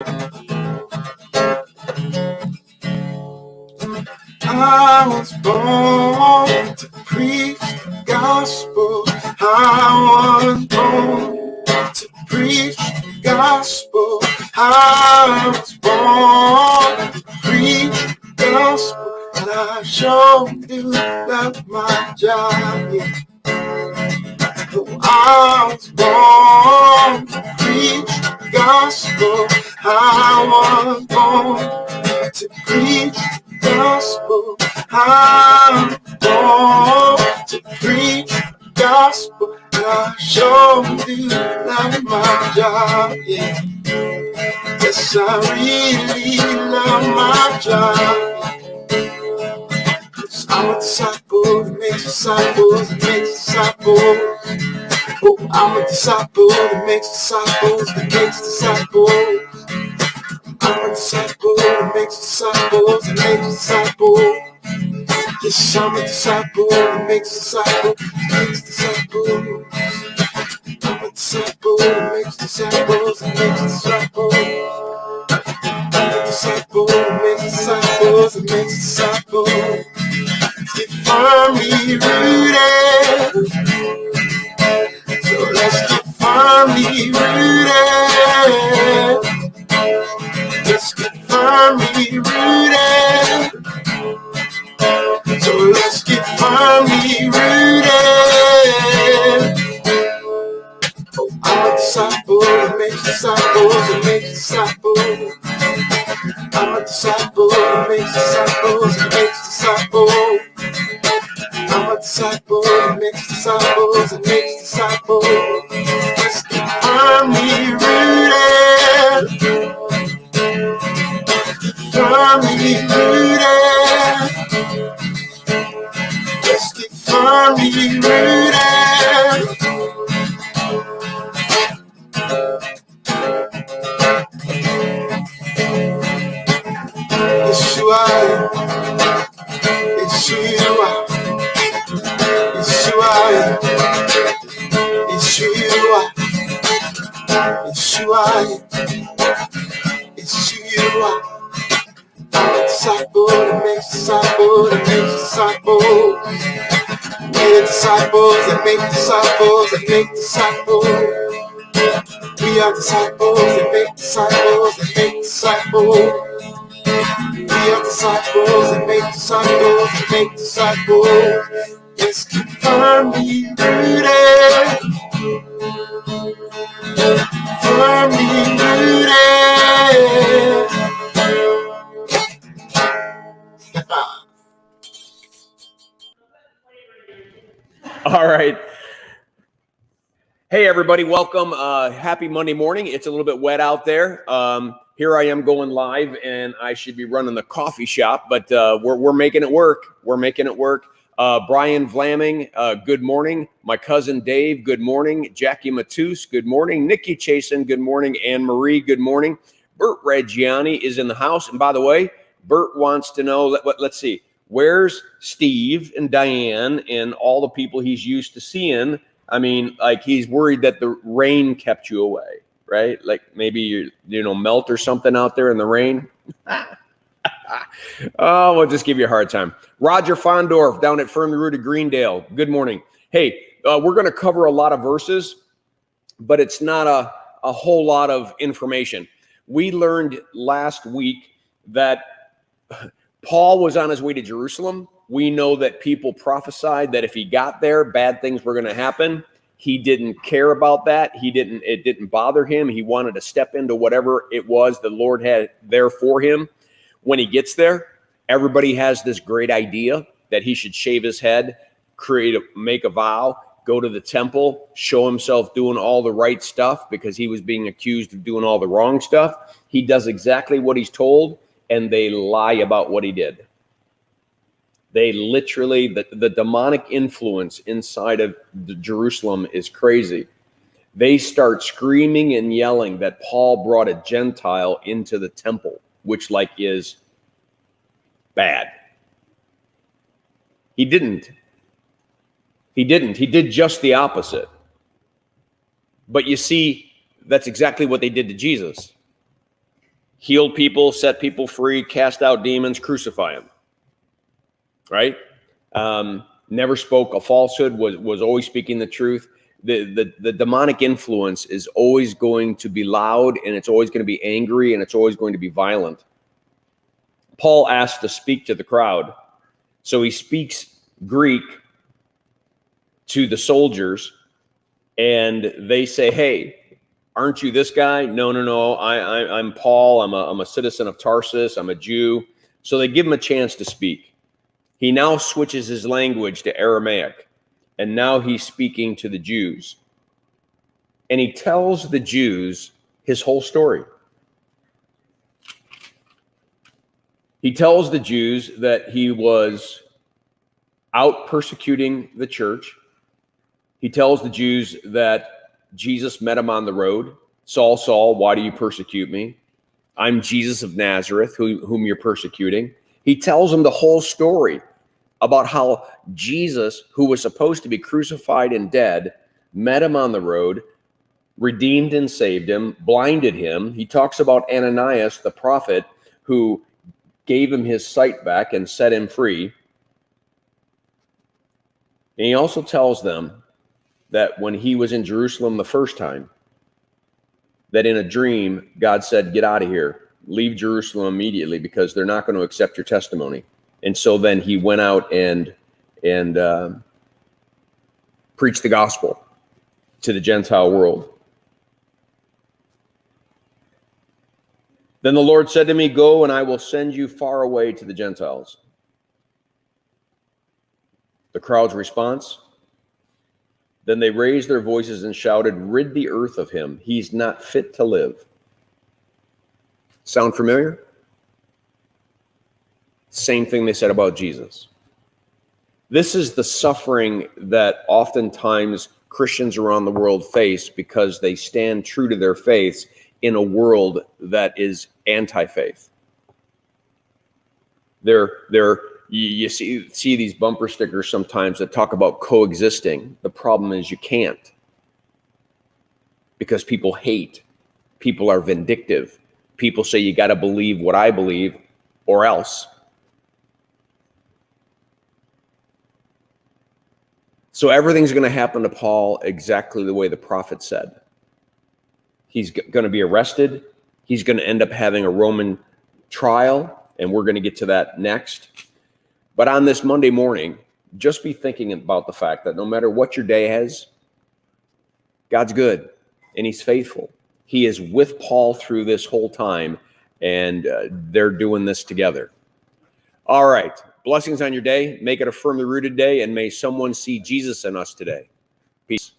I was born to preach the gospel. I was born to preach the gospel. I was born to preach the gospel. And I sure do love my job. Yeah. I was born to preach the gospel. I was born to preach the gospel. I'm born to preach the gospel. And I sure do love my job. Yeah. Yes, I really love my job. I'm a disciple that makes disciples that makes disciples. Oh, I'm a disciple that makes disciples that makes disciples. I'm a disciple that makes disciples that makes disciples. Yes, I'm a disciple that makes disciples that makes disciples. I'm a disciple that makes disciples that makes disciples. I'm a disciple that makes disciples that makes disciples. Get firmly rooted. So let's get firmly rooted. Let's get firmly rooted. So let's get firmly rooted. Oh, I'm a disciple that makes disciples that makes disciples. I'm a disciple that makes disciples that makes disciples. I'm a disciple that makes disciples that makes disciples. Let's get firmly rooted. Firmly rooted. Let's get firmly rooted. Yeshua, Yeshua, Yeshua, Yeshua, Yeshua, Yeshua. I'm a disciple that makes disciples that makes disciples. We're disciples that make disciples that make disciples. We are disciples that make disciples that make disciples. We are disciples that make disciples that make disciples. Let's get firmly rooted. Firmly rooted. All right. Hey, everybody. Welcome. Happy Monday morning. It's a little bit wet out there. Here I am going live, and I should be running the coffee shop, but we're making it work. We're making it work. Brian Vlaming, good morning. My cousin Dave, good morning. Jackie Matus, good morning. Nikki Chasen, good morning. Anne Marie, good morning. Bert Reggiani is in the house. And by the way, Bert wants to know, let's see, where's Steve and Diane and all the people he's used to seeing? I mean, like, he's worried that the rain kept you away, right? Like maybe you melt or something out there in the rain. Oh, we'll just give you a hard time. Roger Fondorf down at Firmly Rooted Greendale. Good morning. Hey, we're going to cover a lot of verses, but it's not a whole lot of information. We learned last week that Paul was on his way to Jerusalem. We know that people prophesied that if he got there, bad things were going to happen. He didn't care about that. It didn't bother him. He wanted to step into whatever it was the Lord had there for him. When he gets there, everybody has this great idea that he should shave his head, make a vow, go to the temple, show himself doing all the right stuff because he was being accused of doing all the wrong stuff. He does exactly what he's told, and they lie about what he did. They literally, the demonic influence inside of Jerusalem is crazy. They start screaming and yelling that Paul brought a Gentile into the temple, which is bad. He didn't. He did just the opposite. But you see, that's exactly what they did to Jesus. healed people, set people free, cast out demons, crucify him. Right? Never spoke a falsehood, was always speaking the truth. The demonic influence is always going to be loud, and it's always going to be angry, and it's always going to be violent. Paul asked to speak to the crowd. So he speaks Greek to the soldiers, and they say, hey, aren't you this guy? No. I'm Paul. I'm a citizen of Tarsus. I'm a Jew. So they give him a chance to speak. He now switches his language to Aramaic, and now he's speaking to the Jews. And he tells the Jews his whole story. He tells the Jews that he was out persecuting the church. He tells the Jews that Jesus met him on the road. Saul, Saul, why do you persecute me? I'm Jesus of Nazareth, whom you're persecuting. He tells them the whole story about how Jesus, who was supposed to be crucified and dead, met him on the road, redeemed and saved him, blinded him. He talks about Ananias, the prophet, who gave him his sight back and set him free. And he also tells them that when he was in Jerusalem the first time, that in a dream, God said, get out of here, leave Jerusalem immediately, because they're not going to accept your testimony. And so then he went out and preached the gospel to the Gentile world. Then the Lord said to me, go, and I will send you far away to the Gentiles. The crowd's response? Then they raised their voices and shouted, rid the earth of him. He's not fit to live. Sound familiar? Same thing they said about Jesus. This is the suffering that oftentimes Christians around the world face because they stand true to their faiths in a world that is anti-faith. You see these bumper stickers sometimes that talk about coexisting. The problem is you can't, because people hate. People are vindictive. People say you got to believe what I believe or else. So everything's going to happen to Paul exactly the way the prophet said. He's going to be arrested. He's going to end up having a Roman trial, and we're going to get to that next. But on this Monday morning, just be thinking about the fact that no matter what your day has, God's good and he's faithful. He is with Paul through this whole time, and they're doing this together. All right. Blessings on your day. Make it a firmly rooted day, and may someone see Jesus in us today. Peace.